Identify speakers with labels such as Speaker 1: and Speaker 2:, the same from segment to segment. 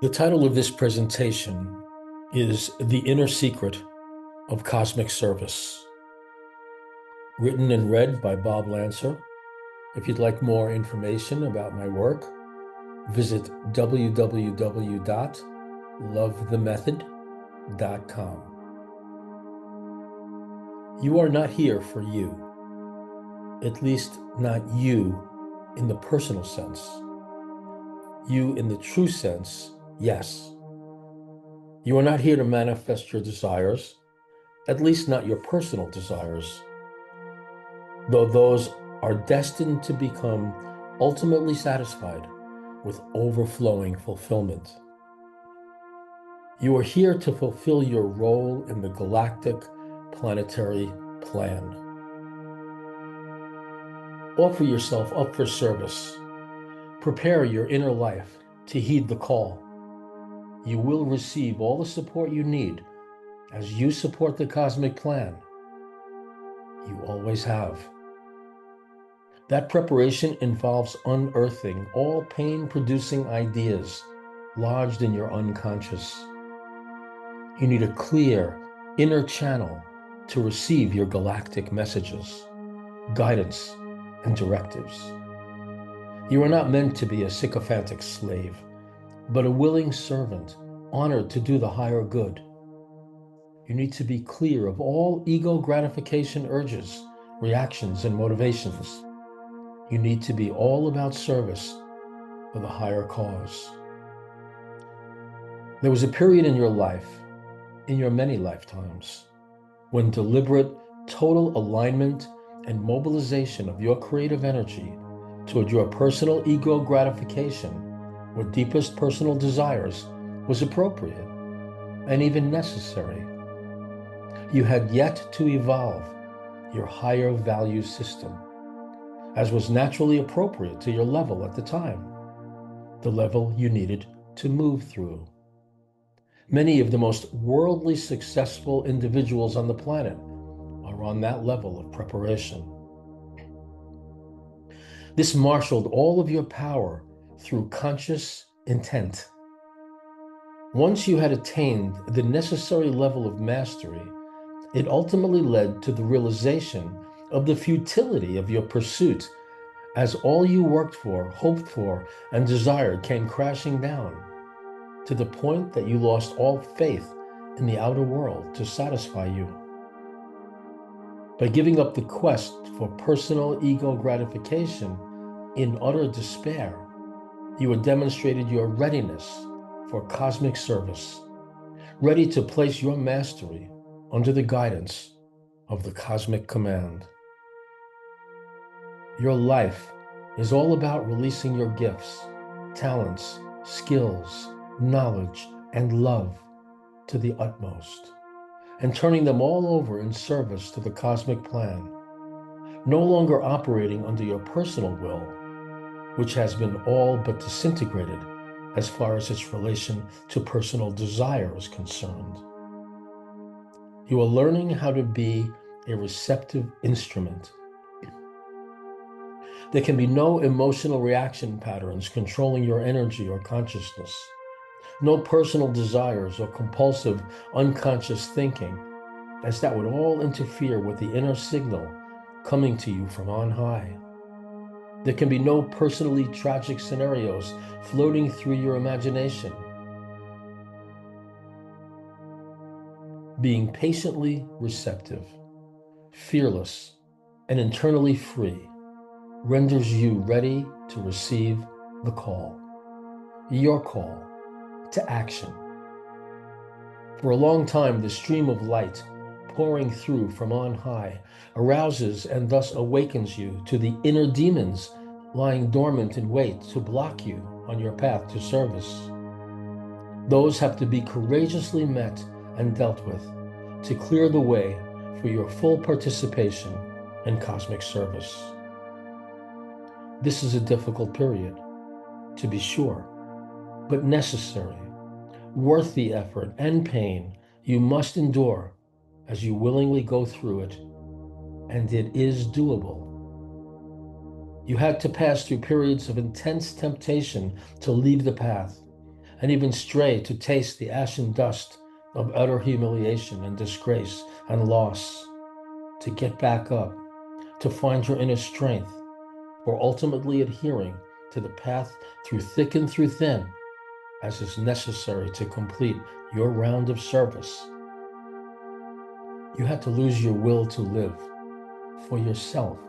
Speaker 1: The title of this presentation is The Inner Secret of Cosmic Service, written and read by Bob Lancer. If you'd like more information about my work, visit www.lovethemethod.com. You are not here for you, at least not you in the personal sense. You in the true sense, yes. You are not here to manifest your desires, at least not your personal desires, though those are destined to become ultimately satisfied with overflowing fulfillment. You are here to fulfill your role in the Galactic Planetary Plan. Offer yourself up for service. Prepare your inner life to heed the call. You will receive all the support you need as you support the cosmic plan. You always have. That preparation involves unearthing all pain-producing ideas lodged in your unconscious. You need a clear inner channel to receive your galactic messages, guidance, and directives. You are not meant to be a sycophantic slave, but a willing servant, honored to do the higher good. You need to be clear of all ego gratification urges, reactions, and motivations. You need to be all about service for the higher cause. There was a period in your life, in your many lifetimes, when deliberate, total alignment and mobilization of your creative energy toward your personal ego gratification or deepest personal desires was appropriate and even necessary. You had yet to evolve your higher value system, as was naturally appropriate to your level at the time, the level you needed to move through. Many of the most worldly successful individuals on the planet are on that level of preparation. This marshaled all of your power through conscious intent. Once you had attained the necessary level of mastery, it ultimately led to the realization of the futility of your pursuit, as all you worked for, hoped for, and desired came crashing down, to the point that you lost all faith in the outer world to satisfy you. By giving up the quest for personal ego gratification in utter despair, you had demonstrated your readiness for cosmic service, ready to place your mastery under the guidance of the cosmic command. Your life is all about releasing your gifts, talents, skills, knowledge, and love to the utmost, and turning them all over in service to the cosmic plan, no longer operating under your personal will, which has been all but disintegrated as far as its relation to personal desire is concerned. You are learning how to be a receptive instrument. There can be no emotional reaction patterns controlling your energy or consciousness, no personal desires or compulsive unconscious thinking, as that would all interfere with the inner signal coming to you from on high. There can be no personally tragic scenarios floating through your imagination. Being patiently receptive, fearless, and internally free renders you ready to receive the call, your call to action. For a long time, the stream of light pouring through from on high arouses and thus awakens you to the inner demons lying dormant in wait to block you on your path to service. Those have to be courageously met and dealt with to clear the way for your full participation in cosmic service. This is a difficult period, to be sure, but necessary, worth the effort and pain you must endure as you willingly go through it, and it is doable. You had to pass through periods of intense temptation to leave the path, and even stray to taste the ashen dust of utter humiliation and disgrace and loss, to get back up, to find your inner strength, or ultimately adhering to the path through thick and through thin, as is necessary to complete your round of service. You had to lose your will to live for yourself,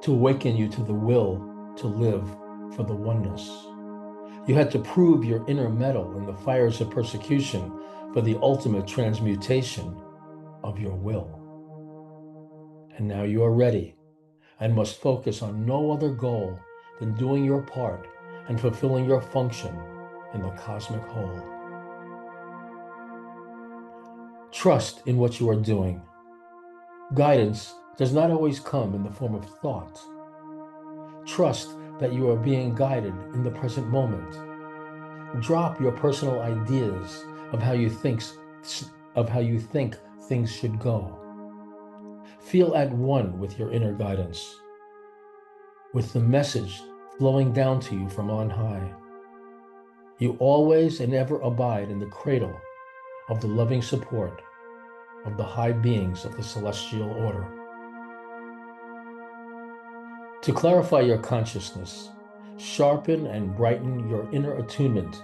Speaker 1: to awaken you to the will to live for the oneness. You had to prove your inner mettle in the fires of persecution for the ultimate transmutation of your will. And now you are ready and must focus on no other goal than doing your part and fulfilling your function in the cosmic whole. Trust in what you are doing. Guidance does not always come in the form of thought. Trust that you are being guided in the present moment. Drop your personal ideas of how you think things should go. Feel at one with your inner guidance, with the message flowing down to you from on high. You always and ever abide in the cradle of the loving support of the high beings of the celestial order. To clarify your consciousness, sharpen and brighten your inner attunement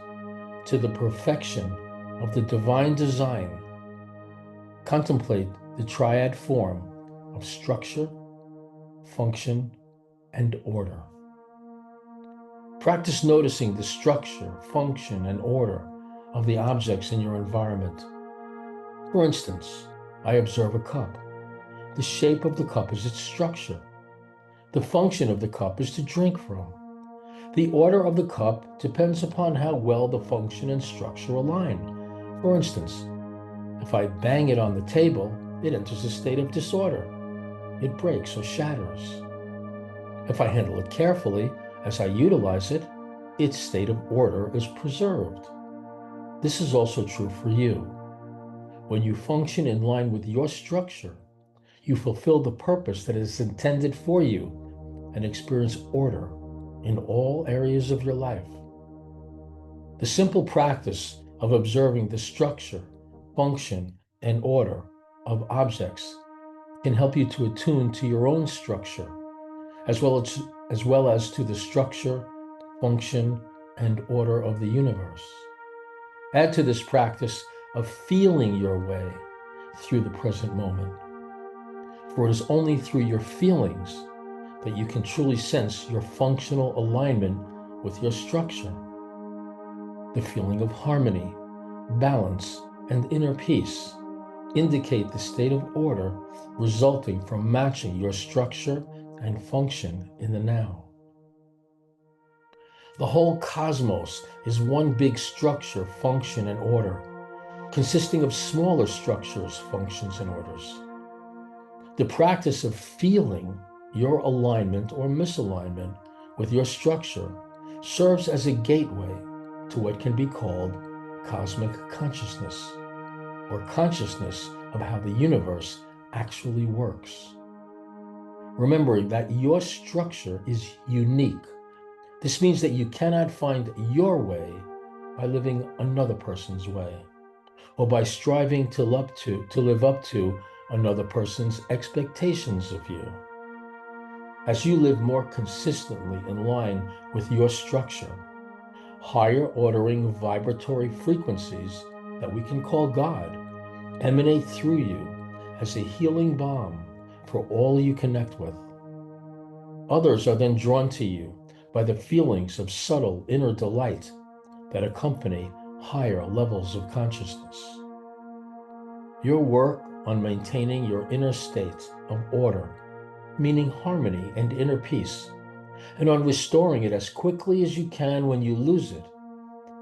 Speaker 1: to the perfection of the divine design. Contemplate the triad form of structure, function, and order. Practice noticing the structure, function, and order of the objects in your environment. For instance, I observe a cup. The shape of the cup is its structure. The function of the cup is to drink from. The order of the cup depends upon how well the function and structure align. For instance, if I bang it on the table, it enters a state of disorder. It breaks or shatters. If I handle it carefully, as I utilize it, its state of order is preserved. This is also true for you. When you function in line with your structure, you fulfill the purpose that is intended for you and experience order in all areas of your life. The simple practice of observing the structure, function, and order of objects can help you to attune to your own structure, as well as to the structure, function, and order of the universe. Add to this practice of feeling your way through the present moment, for it is only through your feelings that you can truly sense your functional alignment with your structure. The feeling of harmony, balance, and inner peace indicate the state of order resulting from matching your structure and function in the now. The whole cosmos is one big structure, function, and order, consisting of smaller structures, functions, and orders. The practice of feeling your alignment or misalignment with your structure serves as a gateway to what can be called cosmic consciousness, or consciousness of how the universe actually works. Remember that your structure is unique. This means that you cannot find your way by living another person's way, or by striving to live up to another person's expectations of you. As you live more consistently in line with your structure, higher ordering vibratory frequencies that we can call God emanate through you as a healing balm for all you connect with. Others are then drawn to you by the feelings of subtle inner delight that accompany higher levels of consciousness. Your work on maintaining your inner state of order, meaning harmony and inner peace, and on restoring it as quickly as you can when you lose it,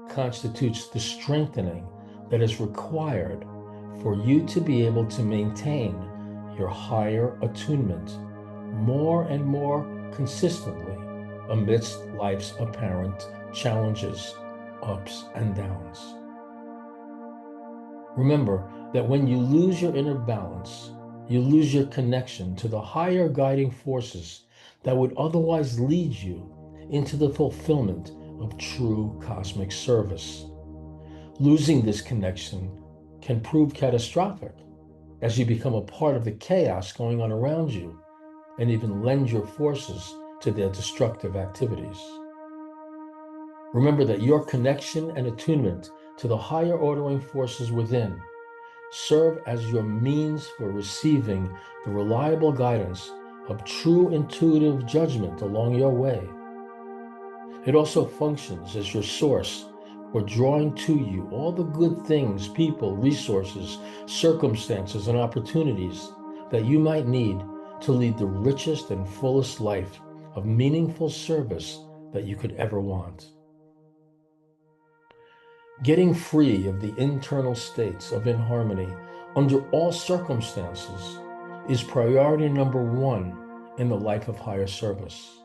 Speaker 1: constitutes the strengthening that is required for you to be able to maintain your higher attunement more and more consistently amidst life's apparent challenges, ups and downs. Remember that when you lose your inner balance, you lose your connection to the higher guiding forces that would otherwise lead you into the fulfillment of true cosmic service. Losing this connection can prove catastrophic as you become a part of the chaos going on around you and even lend your forces to their destructive activities. Remember that your connection and attunement to the higher ordering forces within serve as your means for receiving the reliable guidance of true intuitive judgment along your way. It also functions as your source for drawing to you all the good things, people, resources, circumstances, and opportunities that you might need to lead the richest and fullest life of meaningful service that you could ever want. Getting free of the internal states of inharmony under all circumstances is priority number one in the life of higher service.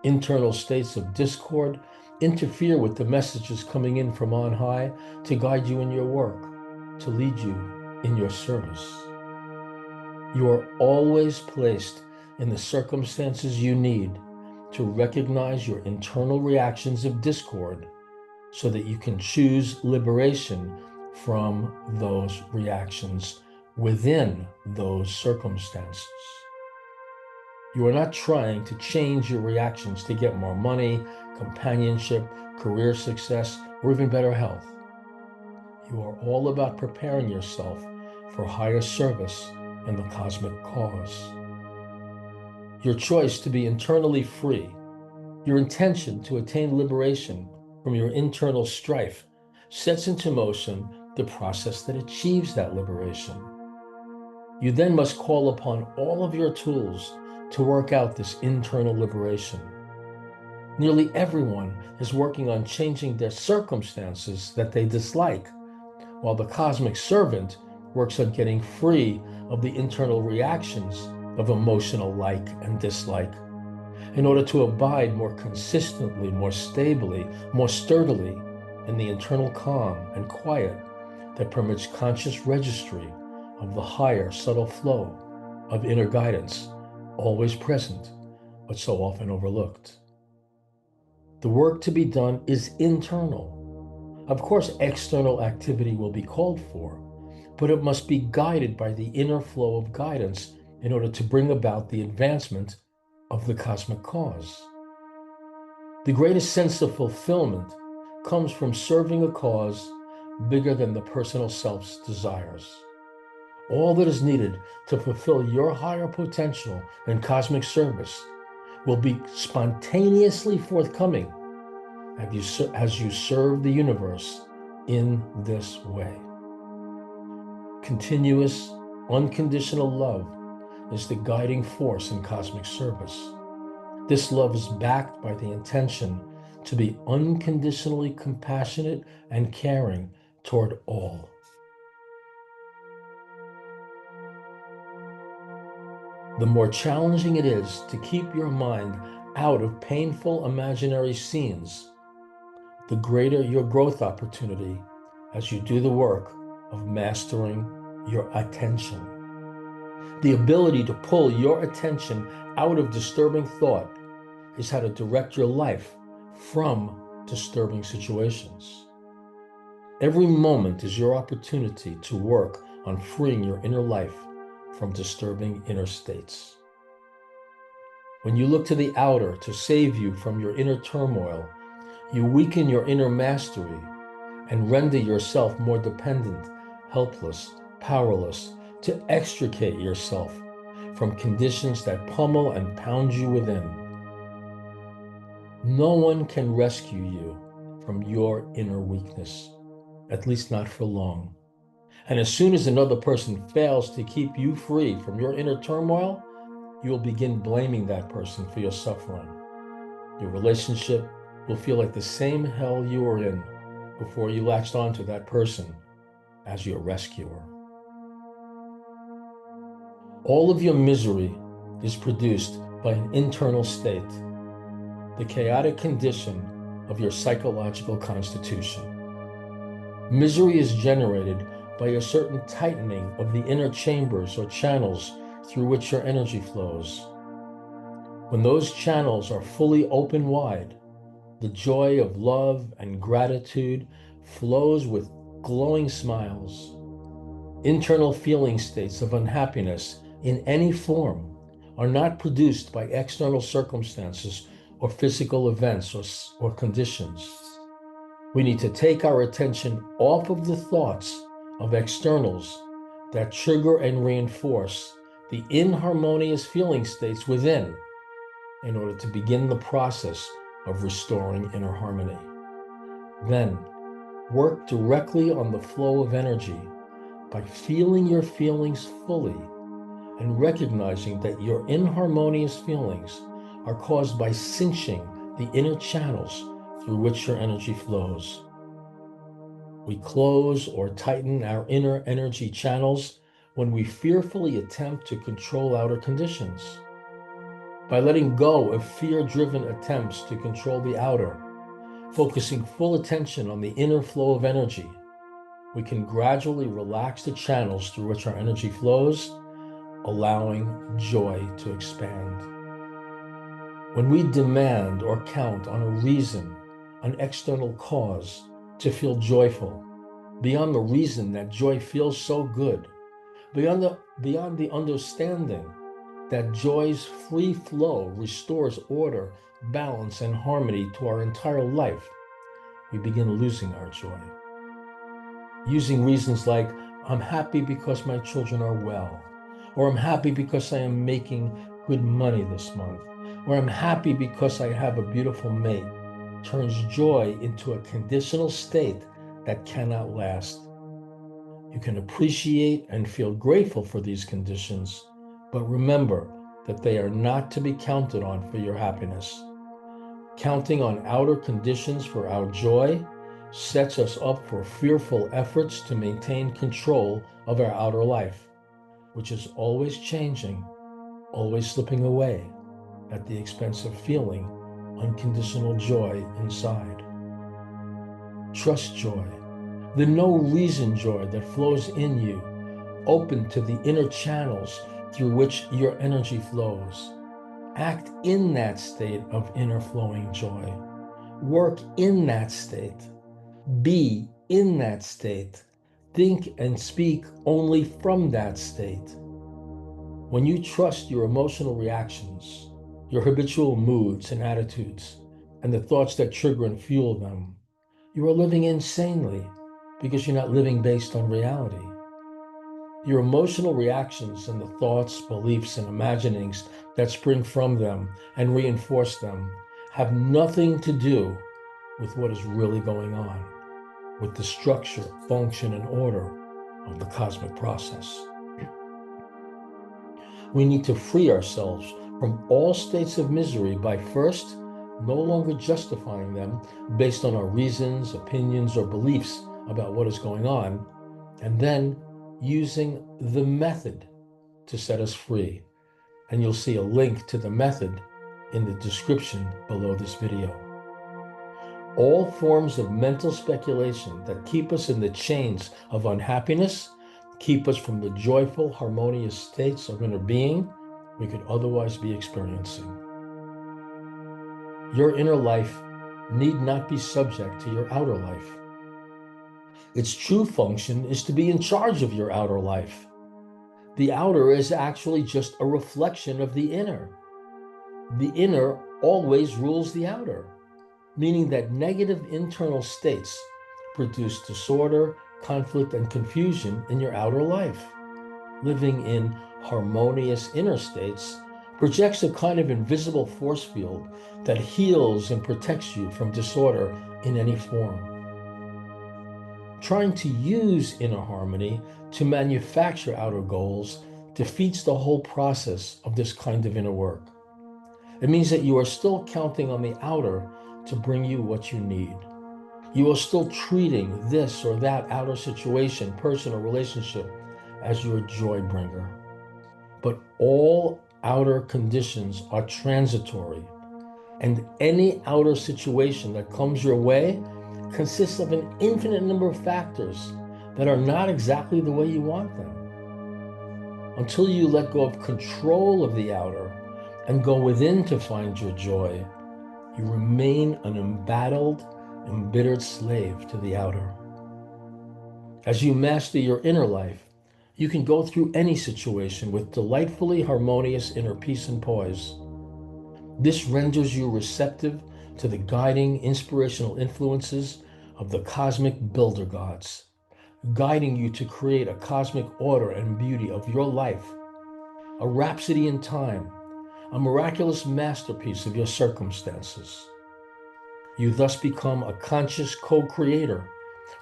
Speaker 1: Internal states of discord interfere with the messages coming in from on high to guide you in your work, to lead you in your service. You are always placed in the circumstances you need to recognize your internal reactions of discord so that you can choose liberation from those reactions within those circumstances. You are not trying to change your reactions to get more money, companionship, career success, or even better health. You are all about preparing yourself for higher service and the cosmic cause. Your choice to be internally free, your intention to attain liberation from your internal strife, sets into motion the process that achieves that liberation. You then must call upon all of your tools to work out this internal liberation. Nearly everyone is working on changing their circumstances that they dislike, while the cosmic servant works on getting free of the internal reactions of emotional like and dislike in order to abide more consistently, more stably, more sturdily in the internal calm and quiet that permits conscious registry of the higher subtle flow of inner guidance, always present, but so often overlooked. The work to be done is internal. Of course, external activity will be called for, but it must be guided by the inner flow of guidance in order to bring about the advancement of the cosmic cause. The greatest sense of fulfillment comes from serving a cause bigger than the personal self's desires. All that is needed to fulfill your higher potential in cosmic service will be spontaneously forthcoming as you serve the universe in this way. Continuous, unconditional love is the guiding force in cosmic service. This love is backed by the intention to be unconditionally compassionate and caring toward all. The more challenging it is to keep your mind out of painful imaginary scenes, the greater your growth opportunity as you do the work of mastering your attention. The ability to pull your attention out of disturbing thought is how to direct your life from disturbing situations. Every moment is your opportunity to work on freeing your inner life from disturbing inner states. When you look to the outer to save you from your inner turmoil, you weaken your inner mastery and render yourself more dependent, helpless, powerless to extricate yourself from conditions that pummel and pound you within. No one can rescue you from your inner weakness, at least not for long. And as soon as another person fails to keep you free from your inner turmoil, you will begin blaming that person for your suffering. Your relationship will feel like the same hell you were in before you latched onto that person as your rescuer. All of your misery is produced by an internal state, the chaotic condition of your psychological constitution. Misery is generated by a certain tightening of the inner chambers or channels through which your energy flows. When those channels are fully open wide, The joy of love and gratitude flows with glowing smiles. Internal feeling states of unhappiness in any form are not produced by external circumstances or physical events or conditions. We need to take our attention off of the thoughts of externals that trigger and reinforce the inharmonious feeling states within in order to begin the process of restoring inner harmony. Then, work directly on the flow of energy by feeling your feelings fully and recognizing that your inharmonious feelings are caused by cinching the inner channels through which your energy flows. We close or tighten our inner energy channels when we fearfully attempt to control outer conditions. By letting go of fear-driven attempts to control the outer, focusing full attention on the inner flow of energy, we can gradually relax the channels through which our energy flows, allowing joy to expand. When we demand or count on a reason, an external cause, to feel joyful, beyond the reason that joy feels so good, beyond the understanding that joy's free flow restores order, balance, and harmony to our entire life, we begin losing our joy. Using reasons like, I'm happy because my children are well, or I'm happy because I am making good money this month, or I'm happy because I have a beautiful mate, turns joy into a conditional state that cannot last. You can appreciate and feel grateful for these conditions, but remember that they are not to be counted on for your happiness. Counting on outer conditions for our joy sets us up for fearful efforts to maintain control of our outer life, which is always changing, always slipping away at the expense of feeling unconditional joy inside. Trust joy, the no-reason joy that flows in you, open to the inner channels through which your energy flows. Act in that state of inner flowing joy. Work in that state. Be in that state. Think and speak only from that state. When you trust your emotional reactions, your habitual moods and attitudes, and the thoughts that trigger and fuel them, you are living insanely because you're not living based on reality. Your emotional reactions and the thoughts, beliefs, and imaginings that spring from them and reinforce them have nothing to do with what is really going on, with the structure, function, and order of the cosmic process. We need to free ourselves from all states of misery by first, no longer justifying them based on our reasons, opinions, or beliefs about what is going on, and then using the method to set us free. And you'll see a link to the method in the description below this video. All forms of mental speculation that keep us in the chains of unhappiness, keep us from the joyful, harmonious states of inner being we could otherwise be experiencing. Your inner life need not be subject to your outer life. Its true function is to be in charge of your outer life. The outer is actually just a reflection of the inner. The inner always rules the outer, meaning that negative internal states produce disorder, conflict, and confusion in your outer life. Living in harmonious inner states projects a kind of invisible force field that heals and protects you from disorder in any form. Trying to use inner harmony to manufacture outer goals defeats the whole process of this kind of inner work. It means that you are still counting on the outer to bring you what you need. You are still treating this or that outer situation, person, or relationship as your joy bringer. But all outer conditions are transitory, and any outer situation that comes your way consists of an infinite number of factors that are not exactly the way you want them. Until you let go of control of the outer and go within to find your joy, You remain an embattled, embittered slave to the outer. As you master your inner life, you can go through any situation with delightfully harmonious inner peace and poise. This renders you receptive to the guiding, inspirational influences of the cosmic builder gods, guiding you to create a cosmic order and beauty of your life, a rhapsody in time, a miraculous masterpiece of your circumstances. You thus become a conscious co-creator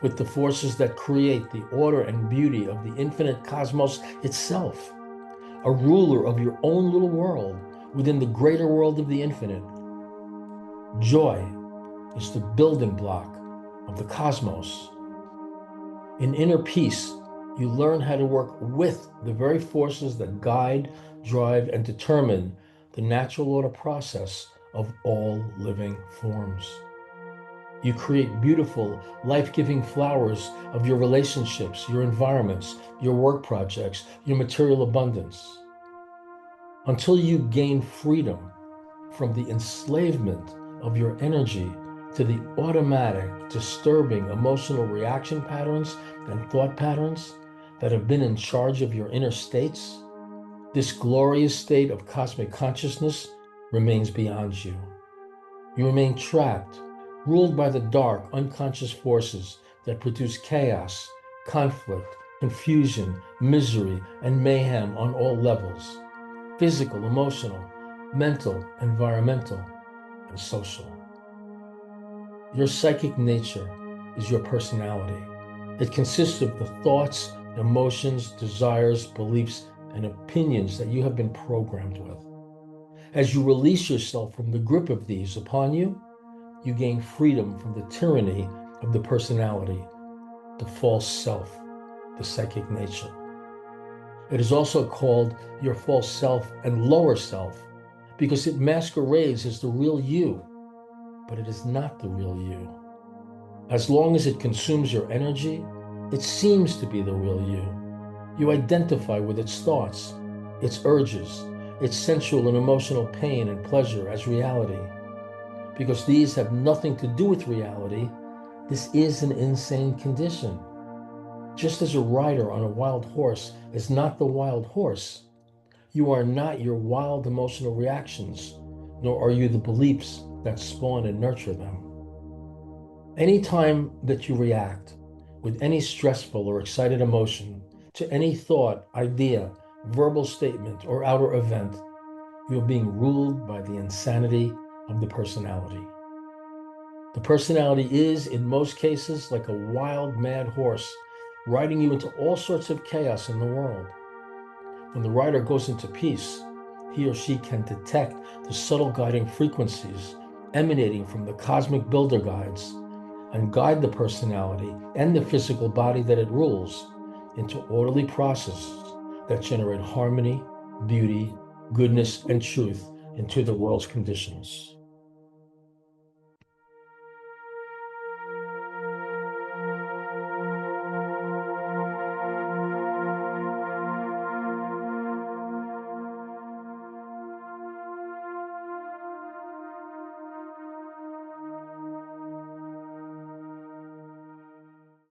Speaker 1: with the forces that create the order and beauty of the infinite cosmos itself, a ruler of your own little world within the greater world of the infinite. Joy is the building block of the cosmos. In inner peace, you learn how to work with the very forces that guide, drive, and determine the natural order process of all living forms. You create beautiful, life-giving flowers of your relationships, your environments, your work projects, your material abundance. Until you gain freedom from the enslavement of your energy to the automatic, disturbing emotional reaction patterns and thought patterns that have been in charge of your inner states, this glorious state of cosmic consciousness remains beyond you. You remain trapped, ruled by the dark, unconscious forces that produce chaos, conflict, confusion, misery, and mayhem on all levels: physical, emotional, mental, environmental, and social. Your psychic nature is your personality. It consists of the thoughts, emotions, desires, beliefs, and opinions that you have been programmed with. As you release yourself from the grip of these upon you, you gain freedom from the tyranny of the personality, the false self, the psychic nature. It is also called your false self and lower self because it masquerades as the real you, but it is not the real you. As long as it consumes your energy, it seems to be the real you. You identify with its thoughts, its urges, its sensual and emotional pain and pleasure as reality. Because these have nothing to do with reality, this is an insane condition. Just as a rider on a wild horse is not the wild horse, you are not your wild emotional reactions, nor are you the beliefs that spawn and nurture them. Anytime that you react with any stressful or excited emotion to any thought, idea, verbal statement, or outer event, you are being ruled by the insanity of the personality. The personality is, in most cases, like a wild, mad horse, riding you into all sorts of chaos in the world. When the rider goes into peace, he or she can detect the subtle guiding frequencies emanating from the cosmic builder guides and guide the personality and the physical body that it rules into orderly processes that generate harmony, beauty, goodness, and truth into the world's conditions.